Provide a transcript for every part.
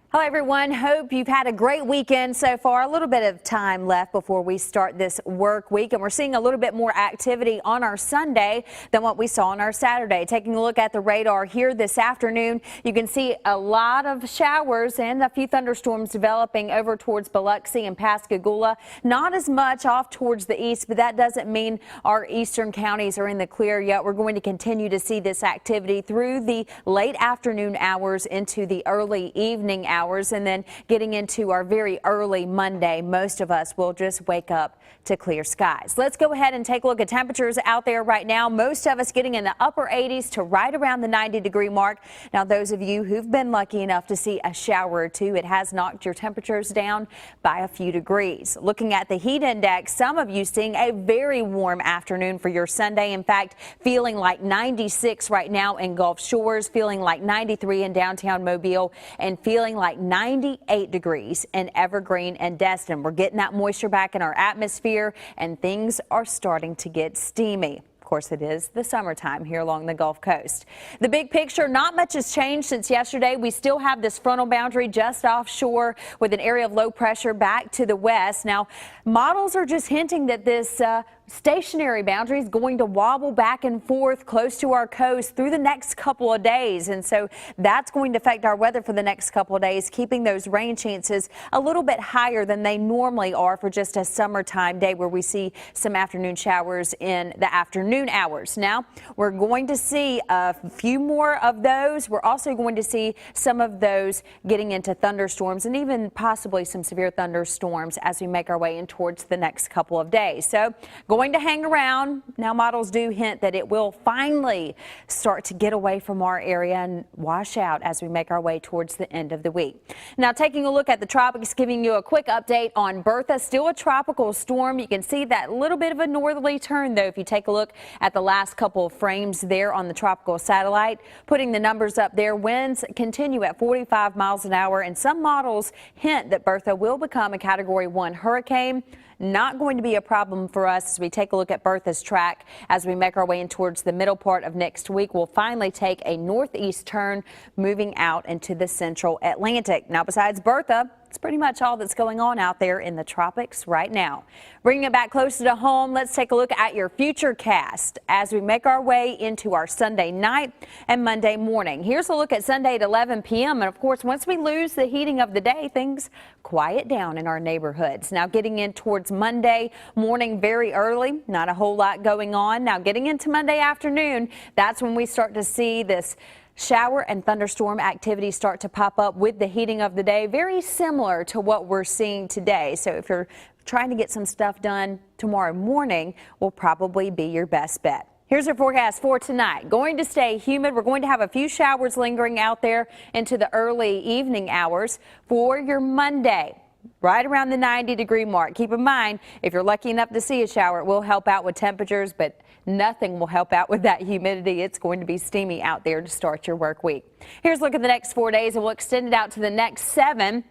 Hello everyone, hope you've had a great weekend so far. A little bit of time left before we start this work week, and we're seeing a little bit more activity on our Sunday than what we saw on our Saturday. Taking a look at the radar here this afternoon, you can see a lot of showers and a few thunderstorms developing over towards Biloxi and Pascagoula. Not as much off towards the east, but that doesn't mean our eastern counties are in the clear yet. We're going to continue to see this activity through the late afternoon hours into the early evening hours, and then getting into our very early Monday, most of us will just wake up to clear skies. Let's go ahead and take a look at temperatures out there right now. Most of us getting in the upper 80s to right around the 90-degree mark. Now, those of you who've been lucky enough to see a shower or two, it has knocked your temperatures down by a few degrees. Looking at the heat index, some of you seeing a very warm afternoon for your Sunday. In fact, feeling like 96 right now in Gulf Shores, feeling like 93 in downtown Mobile, and feeling like 98 degrees in Evergreen and Destin. We're getting that moisture back in our atmosphere, and things are starting to get steamy. Of course, it is the summertime here along the Gulf Coast. The big picture, not much has changed since yesterday. We still have this frontal boundary just offshore with an area of low pressure back to the west. Now, models are just hinting that this stationary boundary is going to wobble back and forth close to our coast through the next couple of days, and so that's going to affect our weather for the next couple of days, keeping those rain chances a little bit higher than they normally are for just a summertime day where we see some afternoon showers in the afternoon hours. Now we're going to see a few more of those. We're also going to see some of those getting into thunderstorms and even possibly some severe thunderstorms as we make our way in towards the next couple of days. So going to hang around. Now, models do hint that it will finally start to get away from our area and wash out as we make our way towards the end of the week. Now, taking a look at the tropics, giving you a quick update on Bertha. Still a tropical storm. You can see that little bit of a northerly turn, though, if you take a look at the last couple of frames there on the tropical satellite. Putting the numbers up there, winds continue at 45 miles an hour, and some models hint that Bertha will become a Category 1 hurricane. Not going to be a problem for us as we take a look at Bertha's track as we make our way in towards the middle part of next week. We'll finally take a northeast turn moving out into the central Atlantic. Now, besides Bertha, it's pretty much all that's going on out there in the tropics right now. Bringing it back closer to home, let's take a look at your future cast as we make our way into our Sunday night and Monday morning. Here's a look at Sunday at 11 p.m. And of course, once we lose the heating of the day, things quiet down in our neighborhoods. Now getting in towards Monday morning very early, not a whole lot going on. Now getting into Monday afternoon, that's when we start to see this shower and thunderstorm activity start to pop up with the heating of the day, very similar to what we're seeing today. So if you're trying to get some stuff done tomorrow morning, will probably be your best bet. Here's our forecast for tonight. Going to stay humid. We're going to have a few showers lingering out there into the early evening hours. For your Monday, right around the 90-degree mark. Keep in mind, if you're lucky enough to see a shower, it will help out with temperatures, but nothing will help out with that humidity. It's going to be steamy out there to start your work week. Here's a look at the next 4 days, and we'll extend it out to the next 7.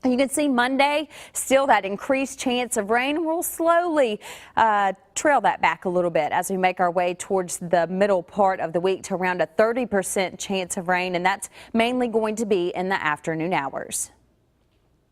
You can see Monday, still that increased chance of rain. We'll slowly trail that back a little bit as we make our way towards the middle part of the week to around a 30% chance of rain, and that's mainly going to be in the afternoon hours.